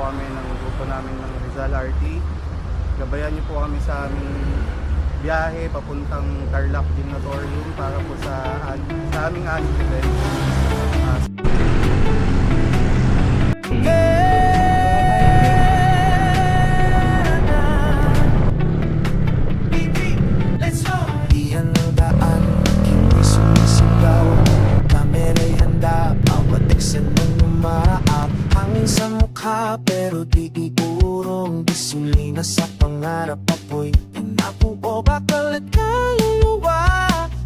kami ng grupo namin ng Rizal RT. Gabayan niyo po kami sa aming biyahe papuntang Tarlac Gymnatorium para po sa aming annual event. Iyan ang daan, hindi sumisigaw. Kamera'y handa, bawat eksena ng umaap. Hangin sa mukha, pero di iurong. Gasolina sa pangarap, apoy pinapuo. Bakal at kaluluwa,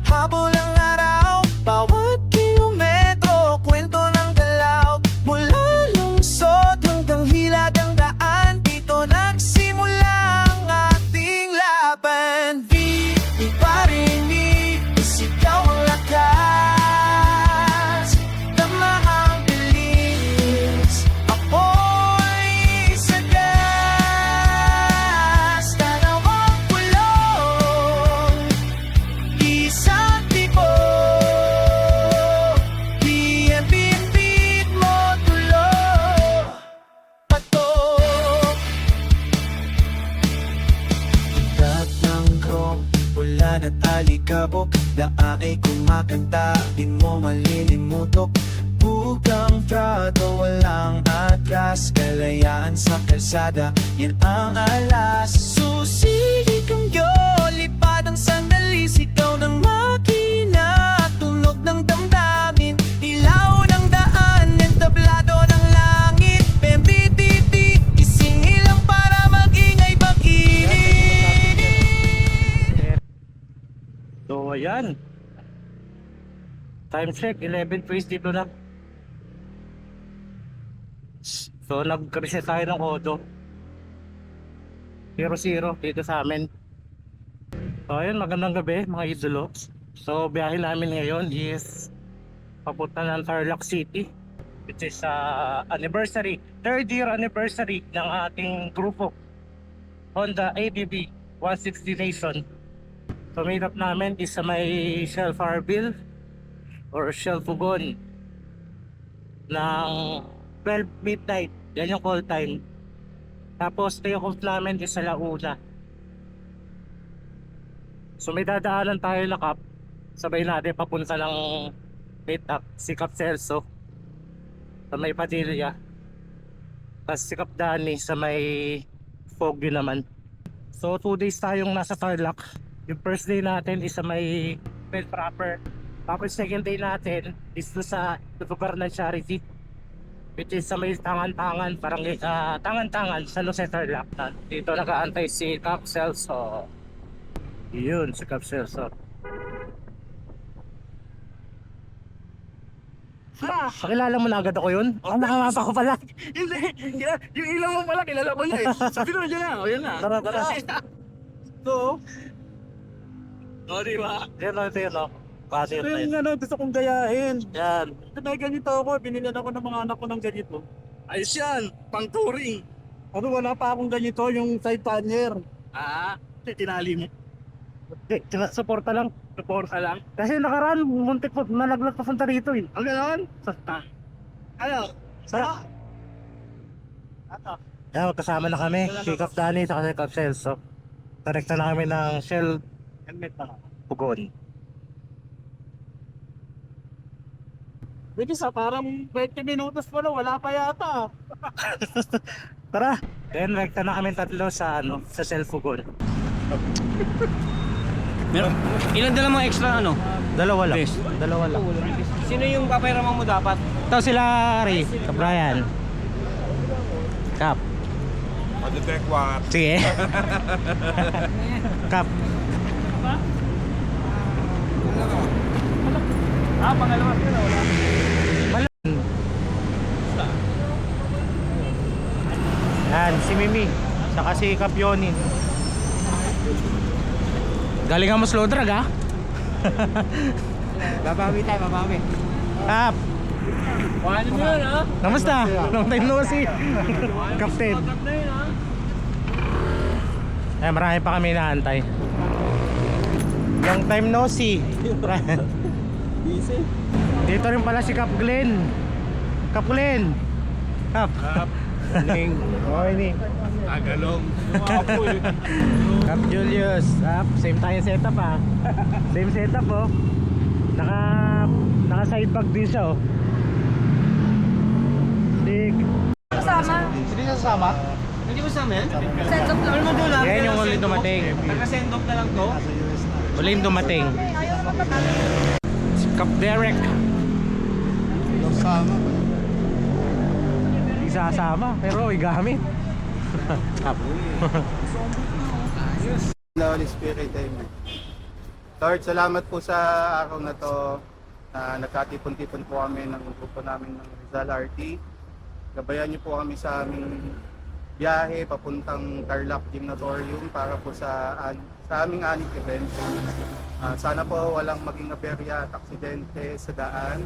habol ang araw. Bawat kilometro, kwento ng galaw. Mula lungsod hanggang hilag ang daan, dito nagsimula ang ating laban. Di parinig, isigaw ang lakas. Tama ang bilis, apoy sa gas. Dalawang kulong, isang tipo. Di ang bitbit mo tulo. Patok Igat ng chrome, wala na talikabok. Daan ay kumakanta, di mo malilimutok. Bugang prado, walang atras. Kalayaan sa kalsada, yan ang alas. Susi kang lipad ang sandali. Sigaw ng makina, tunog ng damdamin. Ilaw ng daan, entablado ng langit. Pembititi, isingilang para magingay bakinig. So ayan, time check 11:20 na. So nag-reset tayo ng Odo 00 dito sa amin. So ayun, magandang gabi mga idolo. So biyahe namin ngayon is papunta ng Tarlac City, which is anniversary, 3rd year anniversary ng ating grupo Honda ABB 160 Nation. So meet up namin is sa may Shell Farville or Shell Pugon ng 12 midnight. Yan yung call time. Tapos take off namin is sa Launa. So may dadaanan tayo na Cap. Sabay natin papunta ng meet up si Cap Celso sa may Padilla. Tapos si Cap Dani sa may Foggy naman. So 2 days tayong nasa Tarlac. Yung first day natin is sa may bed proper. Tapos second day natin is sa lugar ng Charity, which is sa may tangan-tangan, parang tangan-tangan sa Jose Tarlac. Dito nag-aantay si Cap Celso. Yun, si Cap Celso. Pakilala mo na agad ako yun? Nakamapa ko pala. Hindi, yung ilang mo pala, kilala ko niya eh. Sabi ko dyan na, o yan na. Tara, tara. So, o diba? Yan o, ito yun o. Kasi Ito yun. yung gusto kong gayahin. Yan. May ganito ako, binilan ako ng mga anak ko ng ganito. Ayos yan, pang touring. Ano, wala pa akong ganito, yung side pannier. Tinali mo. Suporta lang. Suporta lang. Kasi nakaraan, muntik po, nalaglag papunta rito eh. Ang gano'n? Ano? Sa... Ano? Yan, magkasama na kami. Si Cap Dani at si Cap Celso. Direkta na kami ng Shell Helmet na. Pugon. Pwede sa parang 20 minutos pa na, wala pa yata. Tara! Then, direkta na kami tatlo sa sa Shell Pugon. Meron, ilan dala mo extra ano? Dalawa lang. Best. Dalawa lang. Sino yung papayramang mo dapat? Ito sila Ray, Cap Brian. Cap. Sige. Cap. Pangalawa ko na, wala. Yan, si Mimi. Saka si Cap Yoni. Galing nga mo slow drag ha? Babawi tayo, babawi. Cap. Paano nyo yun, ha? Kamusta? Long time no see. Captain. na yun, ha? Eh, marami pa kami inaantay. Long time no see. Easy. Dito rin pala si Cap Glenn. Cap Glenn. Cap. Morning. Tagalog. Cap Julius. Same tayo setup Same setup oh. Naka side bag din siya oh. Sig. Kasama. Hindi sasama? Hindi mo sa amin? Send off lang. Ano mo doon lang? Yan yung ulit dumating. Taga-send off na lang to? Uling dumating. Si Cap Derek. Sama. Hindi sasama pero igamit. Cap. Holy Spirit, amen. Lord, salamat po sa araw na to na nagkatipon-tipon po kami ng grupo namin ng Rizal RT. Gabayan niyo po kami sa aming biyahe papuntang Tarlac Gymnatorium para po sa aming annual event. Sana po walang maging aberya at aksidente sa daan.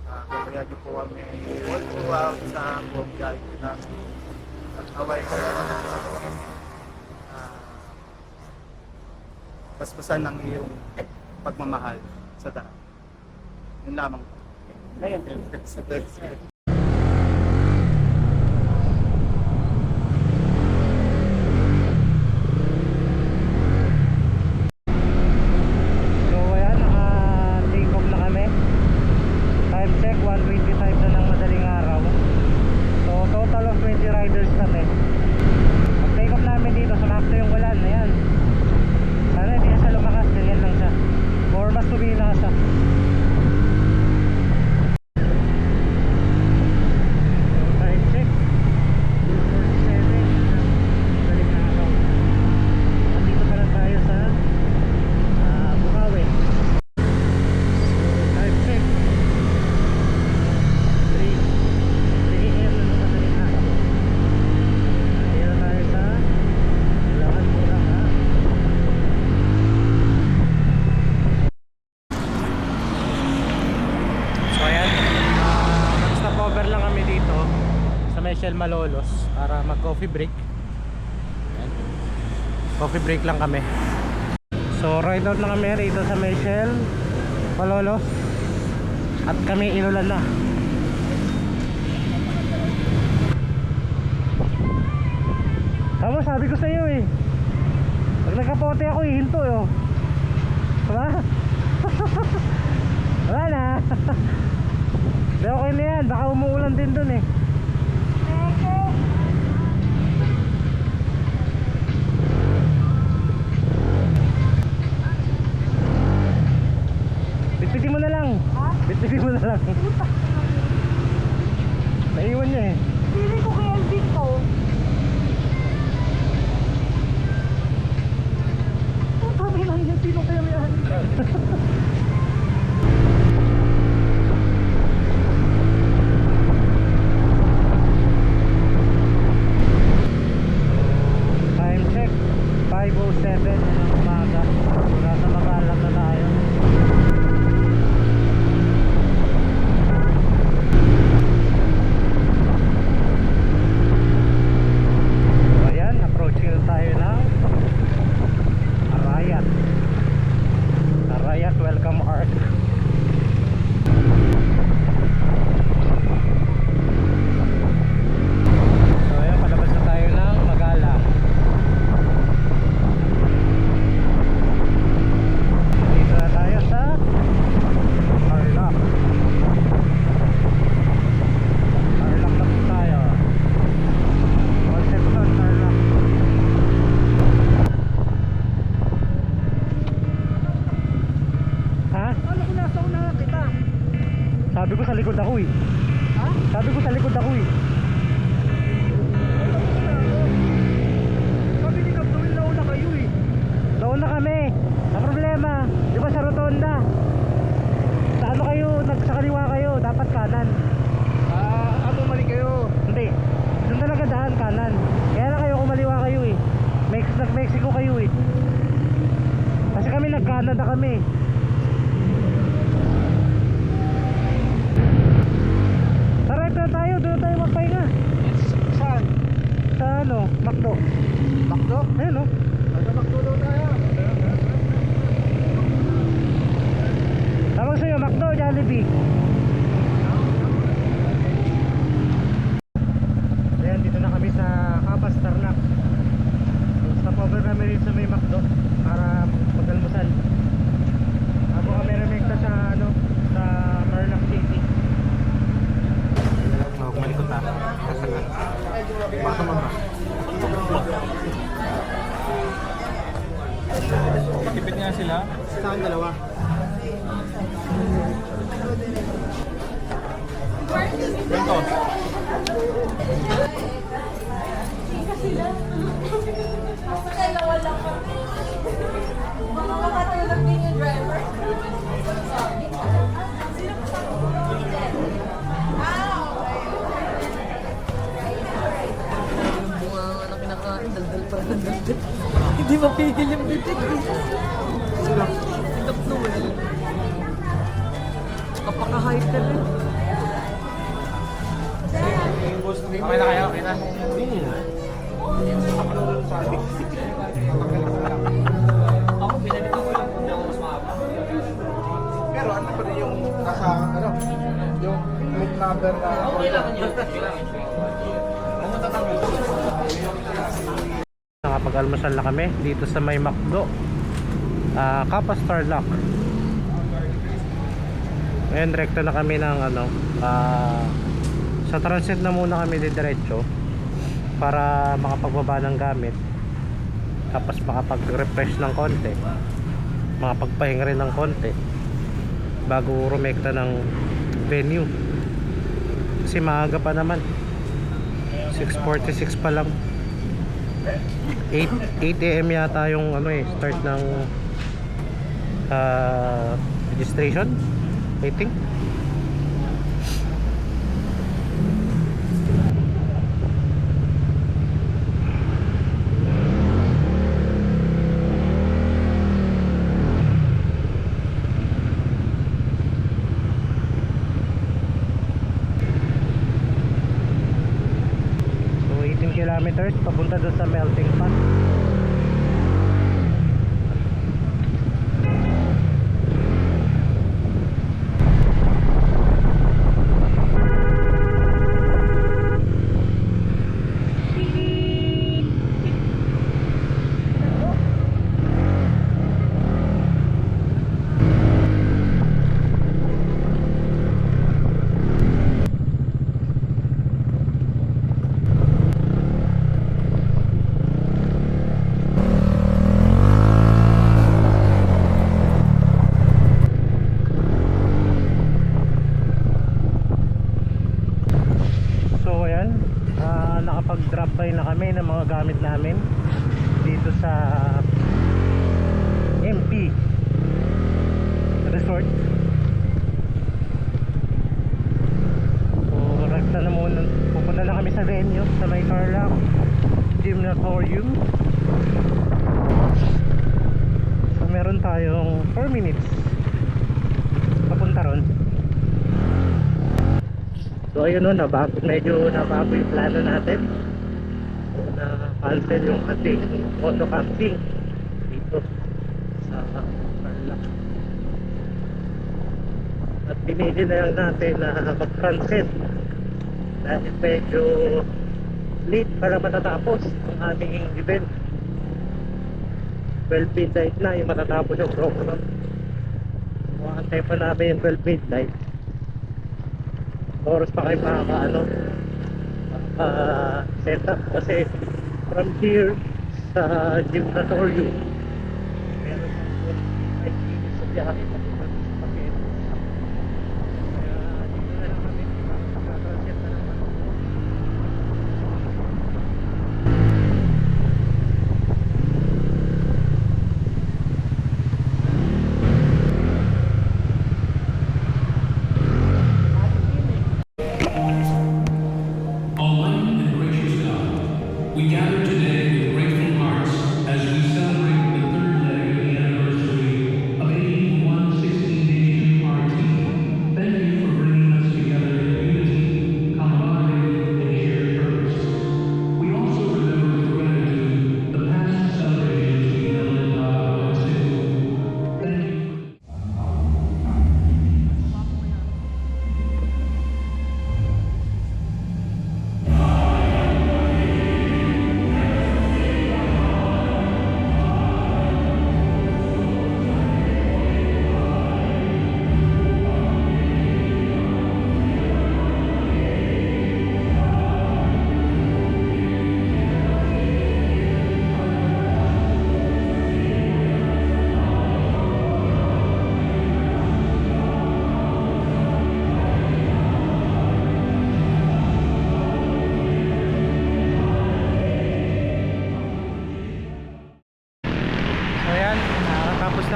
Gabayan niyo po kami all throughout sa buong biyahe namin. At away ko paspasan ng iyong pagmamahal sa daan. Yun lamang po. So ayan, naka-take off na kami. Time check, 1:25 na ng madaling araw. So total of 20 riders kami. Pag-take off namin dito, sumakto yung ulan. Ayan. Sana hindi na siya lumakas, ganyan lang siya. Or mas tumina siya. So time check, 4:47 madaling araw. Nandito pa lang tayo sa Bukawi. So time check, 3 AM na madaling araw. Ayan na tayo sa Bulacan, Bulacan. So ayan, mag-stop over lang kami dito sa Michelle Malolos para mag-coffee break. Ayan. Coffee break lang kami. So ride out na kami rito sa Michelle Malolos at kami inulan na. Tama, sabi ko sa iyo eh. Pag nagkapote ako, ihinto eh oh. Diba? Wala na. Pero okay na yan, baka umuulan din dun eh. Bitbitin mo na lang. Bitbitin mo na lang. Naiwan niya eh. Pili ko kay Elvin to. Sabi lang yan, sino kaya may ahal? Time check, 5:07 ng umaga. Nasa Magalang na tayo. So ayan, approaching na tayo ng Arayat. Arayat Welcome Arc. So ayan, palabas na tayo ng Magalang. Dito na tayo sa Tarlac. Tarlac na po tayo. Concepcion, Tarlac. Ha? Ano ko nasa unahan kita? Sabi ko sa likod ako eh. Ha? Sabi ko sa likod ako eh. Sabi ni Kaptawin na una kayo eh. Nauna kami. Ang problema, di ba sa rotonda? Sa ano kayo, sa kaliwa kayo, dapat kanan. Mali kayo. Hindi. Doon talaga daan kanan. Kaya lang kayo kumaliwa kayo eh. Nag-Mexico kayo eh. Kasi kami nag-Canada kami. Tara, ito tayo. Doon tayo magpahinga. Saan? Sa ano, McDo. Bakdo? Ayun oh. Ano magtulo tayo? Tawag sa'yo, McDo, Jollibee. Ayan, dito Baka mama. Tipid nga sila. Sa akin dalawa. Ganito. Dalawa lang kami. Mga makatulog din yung driver. Sino pa sa Mga kinakain, daldal pa rin daldal. Hindi mapigil yung bibig. Silap naman. Kapaka-hype ka rin. Okay na kayo? Okay na? Ako, pinalito ko lang kung ako mas mahaba. Pero ano pa rin yung nasa, ano, yung plate number na... Okay lang yun. Pumunta kami. Nakapag-almusal na kami dito sa may McDo, Kappa Starlock. Ngayon rekta na kami ng ano, sa transit na muna kami diretso para makapagbaba ng gamit, tapos makapag-refresh ng konti, makapagpahinga rin ng konti bago rumekta ng venue kasi maaga pa naman, 6:46 pa lang. 8 AM yata yung ano start ng registration, I think. So 18 kilometers papunta doon sa melting pot. So ayan, nakapag-drop by na kami ng mga gamit namin dito sa MP Resort. So rekta na muna, pupunta na kami sa venue sa may Tarlac Gymnatorium. So meron tayong 4 minutes papunta ron. So ayun o, medyo nabago yung plano natin. So na-cancel yung ating auto camping dito sa Tarlac. At pinili na lang natin na mag-transit dahil medyo late para matatapos ang aming event. 12 midnight na yung matatapos yung program. So antay pa namin yung 12 midnight. Oras pa kayo set up kasi from here sa gymnatorium meron ng 5 minutes sa biyahe papunta sa Paquete. Kaya dito na lang kami mag-transit na naman. Almighty and gracious God, we gather today with grateful hearts as we celebrate the third leg of the anniversary of AD 116 Nation RT. Thank you for bringing us together in unity, camaraderie, and shared purpose. We also remember with gratitude the past celebrations we held in Ottawa and Cebu. Thank you.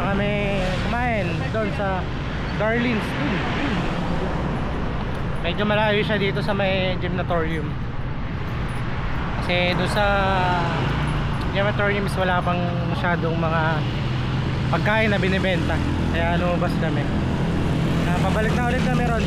kami kumain doon sa Darlene's. Medyo malayo siya dito sa may gymnatorium. Kasi doon sa gymnatorium is wala pang masyadong mga pagkain na binibenta. Kaya lumabas kami. Pabalik na ulit kami ron.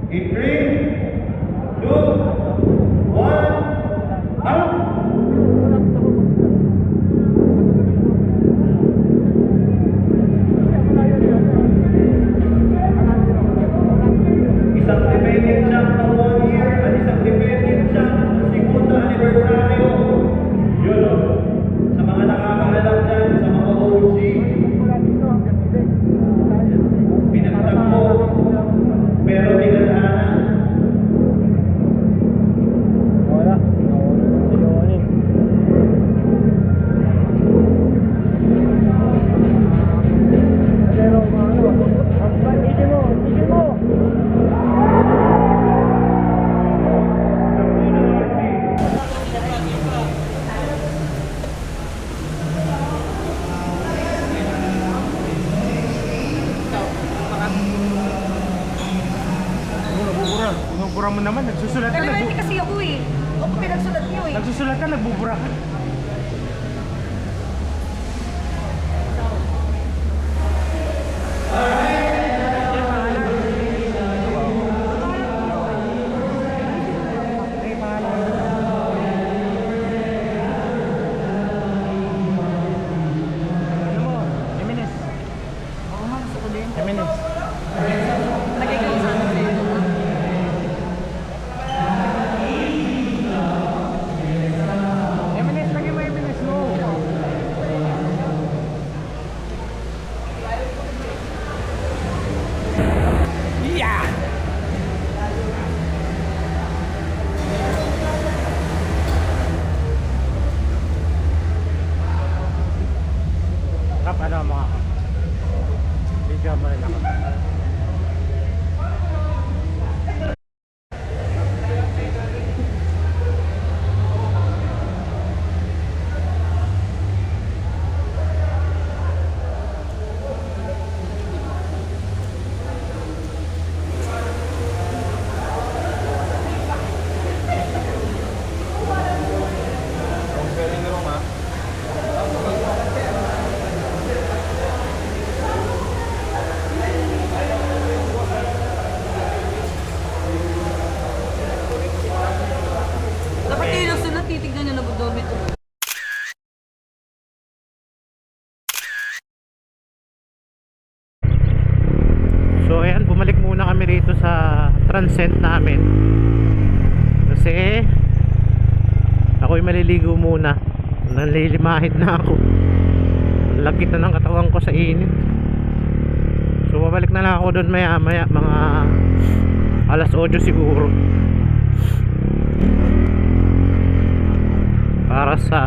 In 3, 2, 1, out! Isang defending champ na 1 year at isang defending champ na segundo anibersaryo. Yun o. Sa mga nakakaalam dyan, sa mga OG, pinagtagpo, pero tinadhana. Binubura mo naman, nagsusulat ka, Pero kasi ako eh. Ako pinagsulat niyo eh. nagsusulat ka, nagbubura ka. Lagay ko sa ano. Kap, ano mga kap? Video mo rin ako. Dapat kayo nagsulat, titignan niyo na budomit. So ayan, bumalik muna kami rito sa transcend namin. Kasi ako'y maliligo muna. Nalilimahid na ako. Lagkit na ng katawan ko sa init. So babalik na lang ako doon maya maya, mga alas 8 siguro, para sa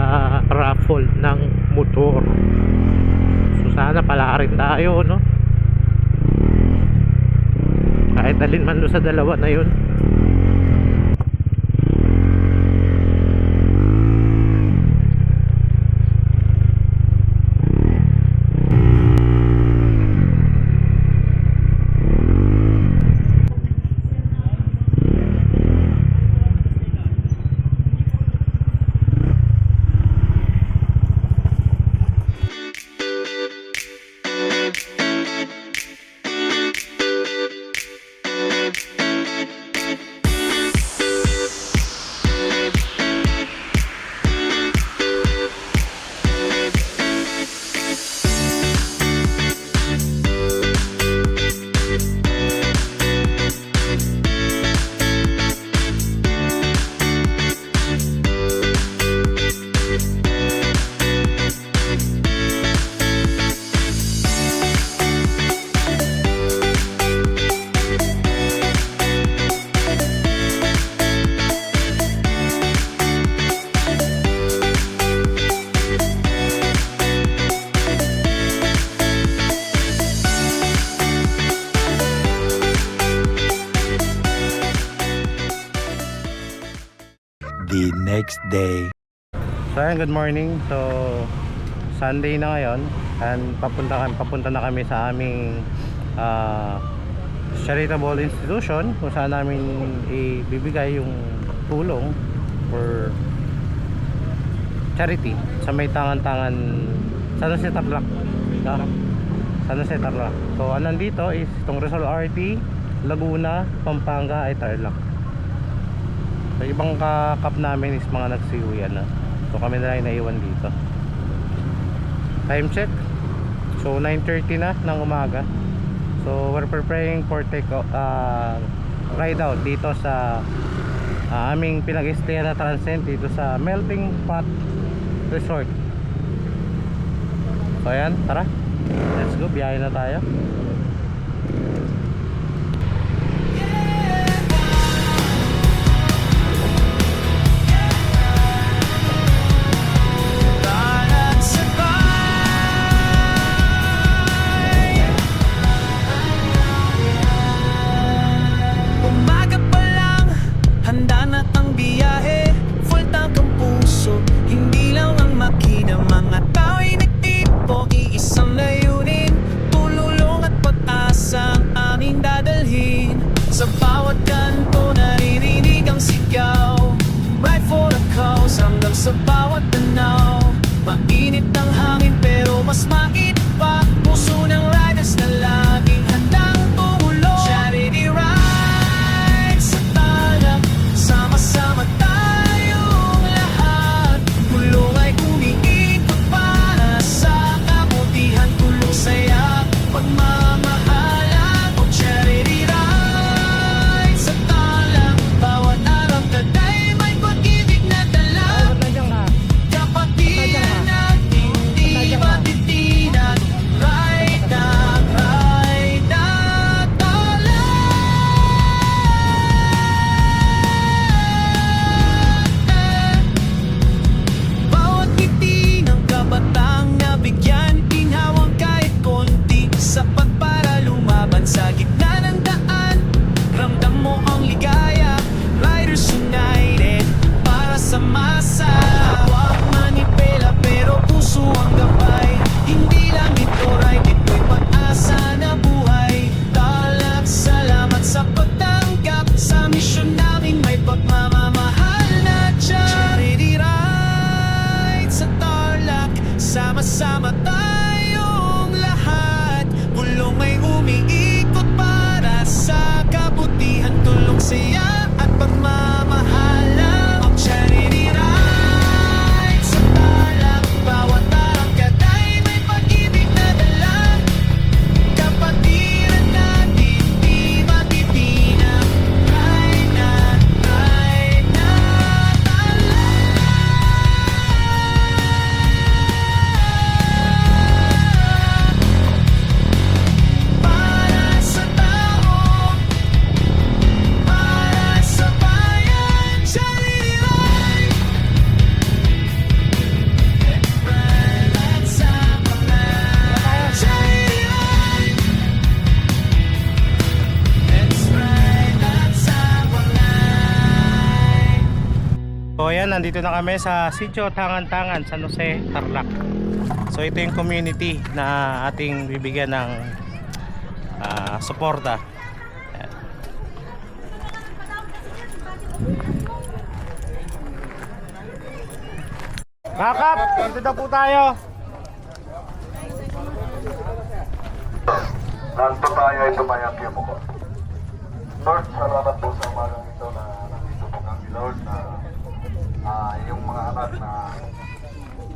raffle ng motor. So sana pala rin tayo, no? Kahit alin man doon sa dalawa na yun. next day. So ayan, good morning. So Sunday na ngayon and papunta na kami sa aming charitable institution kung saan namin ibibigay yung tulong for charity sa may tangan-tangan San Jose Tarlac. San Jose Tarlac. So nandito is itong Rizal RT, Laguna, Pampanga ay Tarlac. So ibang kakap namin is mga nagsiuwi na. So kami na lang naiwan dito. Time check. So 9:30 na ng umaga. So we're preparing for ride out dito sa aming pinag-stayan na Transcend dito sa Melting Pot Resort. So ayan, tara. Let's go, biyahe na tayo. Umaga pa lang, handa na ang biyahe. Full tank ang puso, hindi lang ang makina. Mga tao'y nagtipo, iisang layunin. Tululong at pag-asa ang aming dadalhin. Sa bawat kanto naririnig ang sigaw. Right for the cause, hanggang sa bawat tanaw. Mainit ang hangin pero mas mainit pa puso ng riders na laging handang tumulong. Charity ride sa Tarlac, sama-sama tayong lahat. Tulong ay umiikot para sa kabutihan. Tulong, saya, pagmamahalan. O charity ride sa Tarlac, bawat araw taday may pag-ibig na dala. Kapatiran natin di matitinan. Ride na Tarlac. Bawat ngiti ng kabatang nabigyan, ginhawang kahit konti, sapat para lumaban sa gitna ng daan. Ramdam mo ang ligaya, Riders United para sa masa. Huwag manipela pero puso ang gabay. Hindi lang ito ride, ito'y pag-asa na buhay. Tarlac, salamat sa pagtanggap sa misyon namin, may pagmamamahal na charity ride sa Tarlac. Sama-sama tayong lahat. Bulong may umiikot para sa kabutihan. Tulong, saya at pagmamahalan. Ang charity ride sa Tarlac, bawat arangkaday may pag-ibig na dala. Kapatiran natin di matitinag. Ride na para sa tao, para sa bayan. Charity ride, let's ride at Sapalan. Charity ride, let's ride at Sapalan. So ayan, nandito na kami sa Sitio Tangan-Tangan, San Jose, Tarlac. So ito yung community na ating bibigyan ng suporta. Ayan. Kakap, dito na po tayo. Nanto tayo ay tumayakya mo ko. Lord, salamat po sa umagang ito na nandito po kami, Lord, na yung mga anak na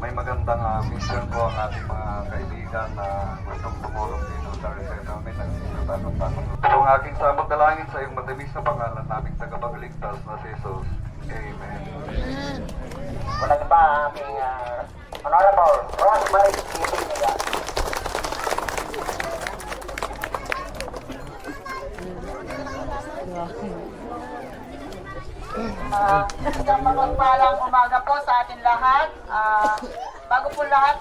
may magandang mission po ang ating mga kaibigan na gustong tumulong dito sa resort namin ng sinutang-tanong. Ito ang aking samot dalangin sa iyong matamis na pangalan naming tagapagligtas na si Jesus. Amen. Wala na ba aming Honorable Rosemary Pilipinas? Isang mapagpalang umaga po sa atin lahat. Bago po lahat,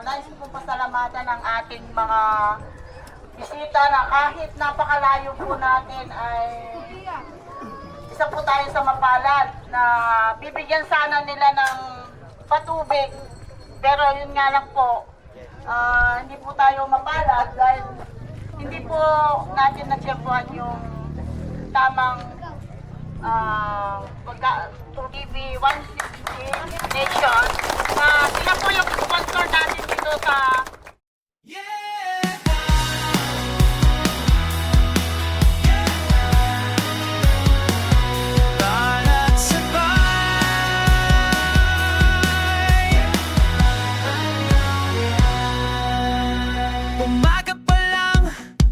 nais po pasalamatan ang ating mga bisita na kahit napakalayo po natin ay isa po tayo sa mapalad. na bibigyan sana nila ng patubig. Pero yun nga lang po, hindi po tayo mapalad dahil hindi po natin natiyempuhan yung tamang TV 160 Nation na sila po yung sponsor natin dito sa Kalat sabay. Umaga pa lang,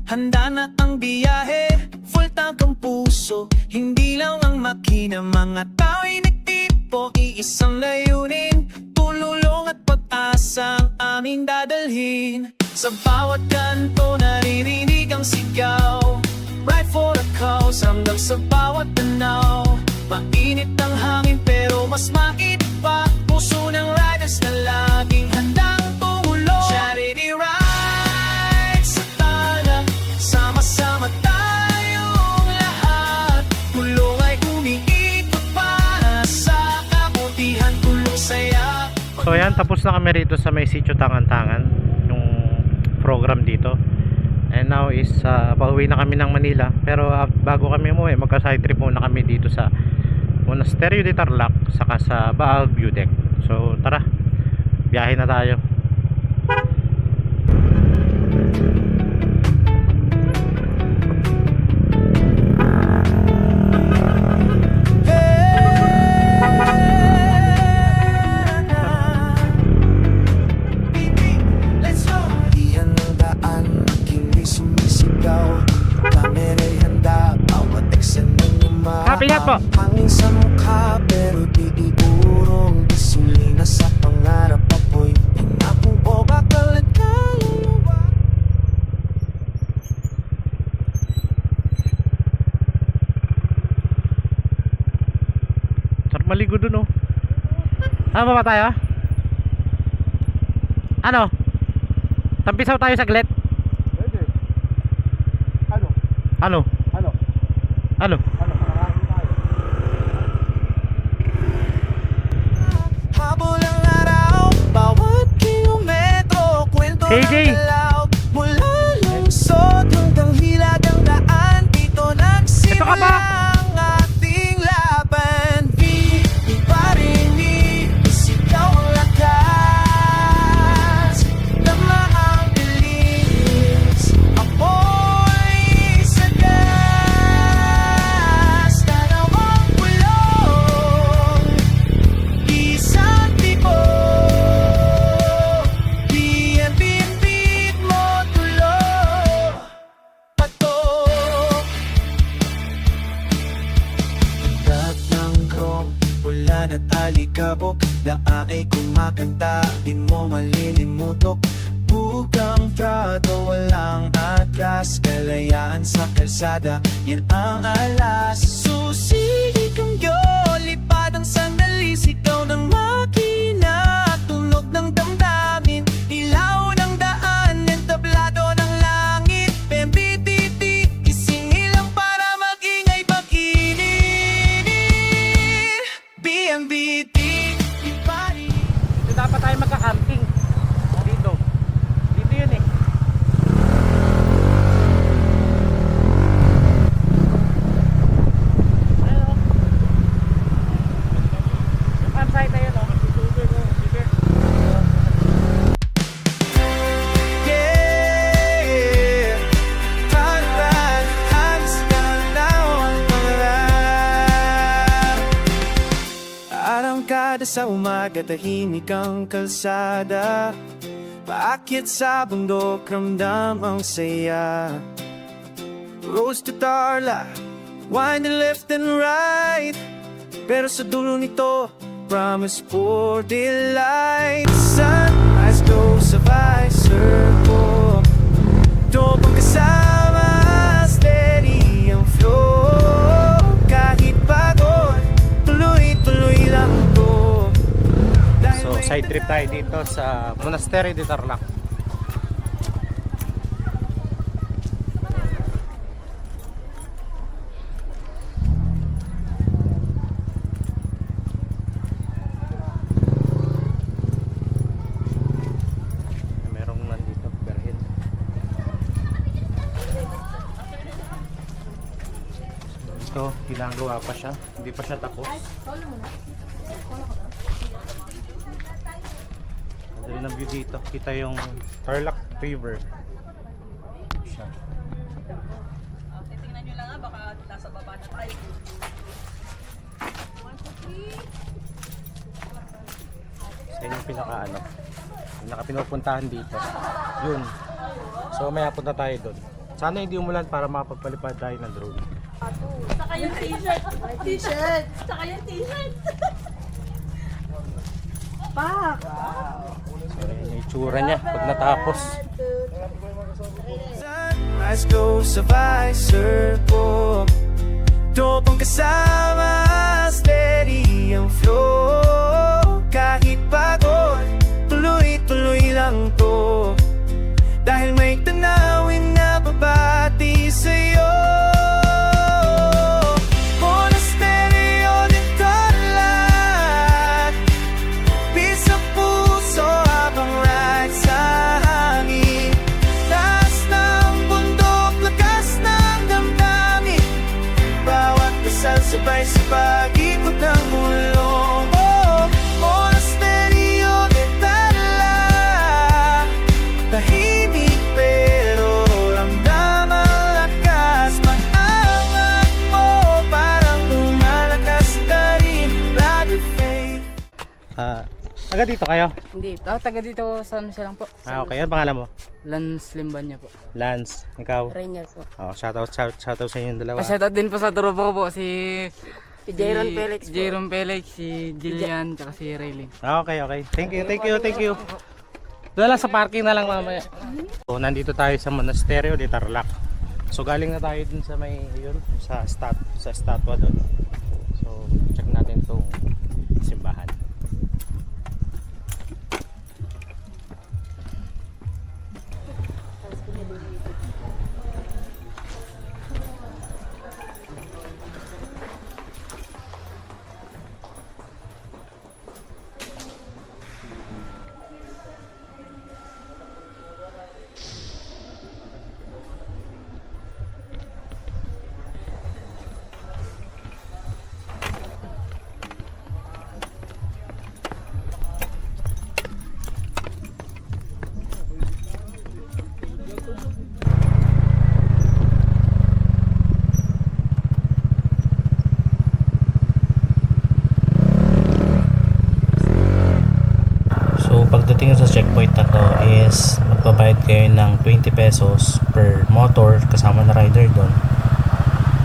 handa na ang biyahe. Full tank ang puso, hindi lang ang makina. Mga tao'y nagtipo, iisang layunin. Tululong at pag-asa ang aming dadalhin. Sa bawat kanto naririnig ang sigaw. Right for the cause, hanggang sa bawat tanaw. Mainit ang hangin pero mas mainit pa puso ng riders na laging handang tumulong. Charity ride sa tala, sama-sama tayong lahat. Tulong ay umiikot para sa kabutihan, tulong saya. So ayan, tapos na kami rito sa may sitio Tangan-Tangan, yung program dito. And now is pauwi na kami ng Manila. Pero bago kami umuwi, magka-side trip muna kami dito sa Monasterio de Tarlac saka sa Baguio Deck. So tara, biyahe na tayo. Let's go! Iyan ang daan, makinig sumisigaw. Kamera'y handa, bawat eksena ng Happy na po! Hangin sa mukha, pero di iurong. Disulina sa pangarap, apoy pinapong o bakal at kaluluwa. Sarap maligo dun, oh. Ano ba tayo? Ano? Tampisaw tayo saglit. Pwede. Ano? Ano? Ano? Ano? Ano? Panakain tayo. Habol ang araw, bawat kilometro, kwento KJ. ng galaw. Mula lungsod hanggang hilag ang daan, dito Ito ka ba? nagsimula ang ating laban. Di parinig, isigaw ang lakas. Tama ang bilis, apoy sa gas. Tanaw ang bulong, isang tipo. Bit mo tulo, patok. Gat ng krong, ulan at alikabok. Daakay kumakanta, di mo malilimutok. Bugang trado, walang atras. Kalayaan sa kalsada, yan ang alas. Susigig ang lipad ang sandali. Sigaw ng makina, tunog ng damdamin. Ilaw ng daan, entablado ng langit. Pembititi, isingilang para magingay pag-init. BMBT, ipari. Dito dapat tayo magka-camping. Dito. Dito yun eh. Ayun, oh. Yung campsite na yun, oh. Yeah, Tarlac, hands down now ang pangarap. Arangkada sa umaga, tahimik ang kalsada. Paakyat sa bundok, ramdam ang saya. Roads to Tarlac, wind and left and right. Pero sa dulo nito, promise for delight. Sunrise goes sabay circle, dobong kasama, steady ang flow. Kahit pagod, tuloy-tuloy lang to. So side trip tayo dito sa Monasterio de Tarlac. to, ginagawa pa siya. Hindi pa siya tapos. Madali ng view dito. Kita yung Tarlac River. Siya. Titingnan nyo lang ha, baka nasa baba na tayo. Sa yung pinaka-pinupuntahan dito. Yun. So may punta tayo doon. Sana hindi umulan para mapagpalipad tayo ng drone. Saka yung t-shirt. T-shirt. Saka yung t-shirt. Pak! So yun yung itsura niya pag natapos. Eyes go sabay surpo Topang kasama steady ang flow Kahit pagod tuloy-tuloy lang to Dahil may tanawin na babati sa'yo Monasterio de Tarlac Peace sa puso habang ride sa hangin Taas ng bundok, lakas ng damdamin Bawat dasal sabay sa pag-ikot ng mulong Oh, Monasterio de Tarlac Tahimik pero ramdam ang lakas Maangat mo parang lumalakas ka rin Lagi faith Taga dito kayo? Hindi. Taga dito sa ano siya lang po. Okay. Ano pangalan mo? Lance Limbanya po. Lance. Ikaw? Rainier po. Shoutout sa inyong dalawa. Shoutout din po sa tropa ko po. Si Jayron Felix po. Jayron Felix, si Jillian, tsaka si Raylene. Okay. Thank you. Doon lang sa parking na lang mamaya. So, nandito tayo sa Monasterio de Tarlac. So, galing na tayo dun sa may, yun, sa statwa doon. So, check natin itong simbahan. Pagdating sa checkpoint na to is magbabayad kayo ng 20 pesos per motor kasama na rider doon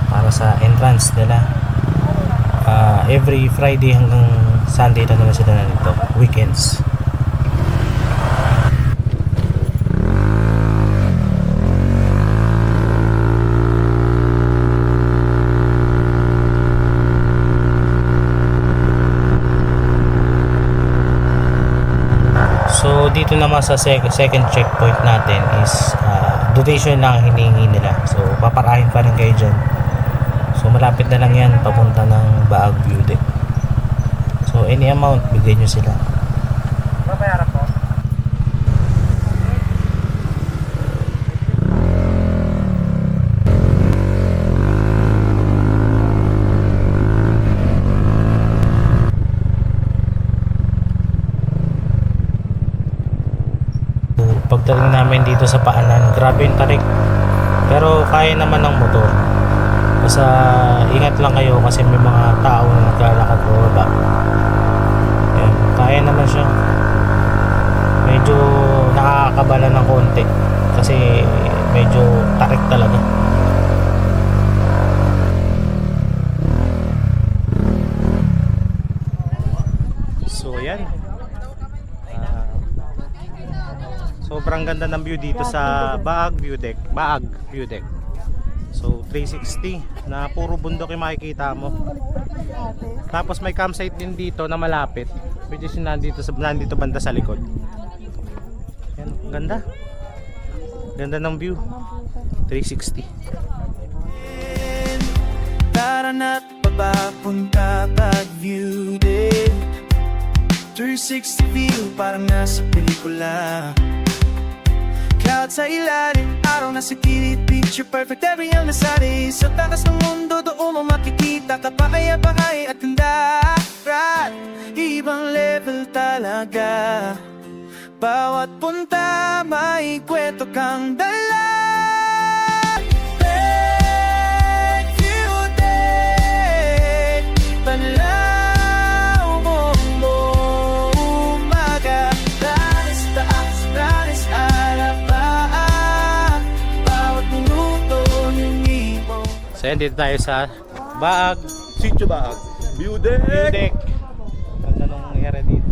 para sa entrance nila. Every Friday hanggang Sunday na naman sila nandito, weekends. So dito naman sa second checkpoint natin is donation lang hinihingi nila. So paparahin pa rin kayo dyan. So malapit na lang yan papunta ng Baag View Deck. So any amount bigay nyo sila. Babayaran po. Pagdating namin dito sa paanan, grabe yung tarik, pero kaya naman ng motor. Basta ingat lang kayo kasi may mga tao na naglalakad po baba. Ayan, kaya naman siya. Medyo nakakabala ng konti kasi medyo tarik talaga. So yan, sobrang ganda ng view dito sa Baag View Deck. So 360 na puro bundok yung makikita mo. Tapos may campsite din dito na malapit, which is nandito banda sa likod. Yan, ganda. Ganda ng view. 360. Tara na't papapunta Baag View Deck 360 view parang nasa pelikula Cloud sa ilalim, araw na sa kilid, Picture perfect every young nasari. Sa takas ng mundo doon mo makikita kapakaya-pakay at kandarat. Ibang level talaga. Bawat punta may kwento kang dala. Thank you, day. Panlaw mo umaga. Taas, taas, taas, alabaan. Bawat minuto ng ibon. So yan, dito tayo sa Baag Sitio Baag. View deck. View Deck. Ganda nung area dito.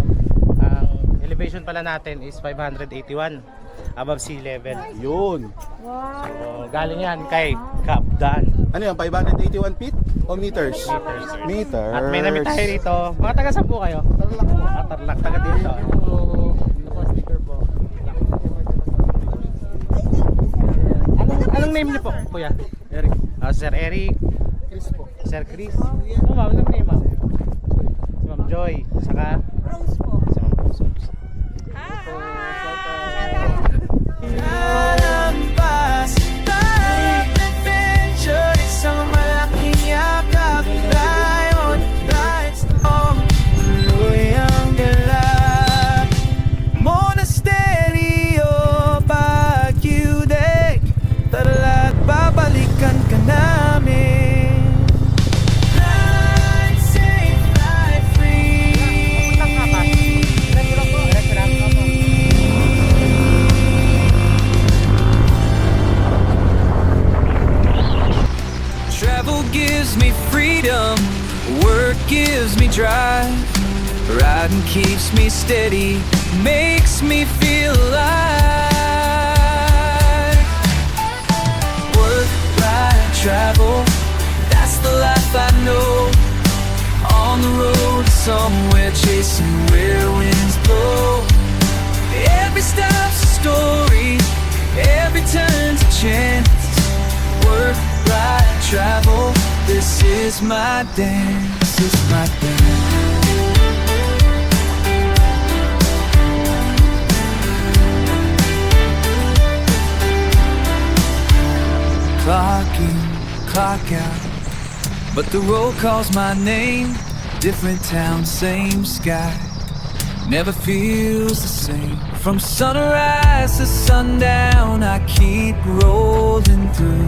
Ang elevation pala natin is 581 above sea level. Yun. So galing yan kay Cap Dan. Ano yan? 581 feet o meters? Meters. At may namit tayo rito. Mga taga saan po kayo? Tarlac po. Tarlac, taga dito. Sticker po. Anong name niyo po, kuya? Eric. Sir Eric. Chris po. Sir Chris. Ano ma'am? Anong name ma'am? Si Ma'am Joy. Saka? Rose po. Si Ma'am Rose. Lampas tayo adventure. Isang malaking yakap. Diamond lights on. Tuloy ang galap. Monasterio, Baguio Deck. Tarlac, babalikan ka namin. Fly safe, fly free. Travel gives me freedom, work gives me drive. Riding keeps me steady, makes me feel alive. Work, ride, travel, that's the life I know. On the road somewhere, chasing where winds blow. Every stop's a story, every turn's a chance. Work, ride, travel, this is my dance, this is my dance. Clock in, clock out, but the road calls my name. Different town, same sky, never feels the same. From sunrise to sundown, I keep rolling through.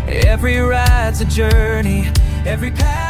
Every ride's a journey, every path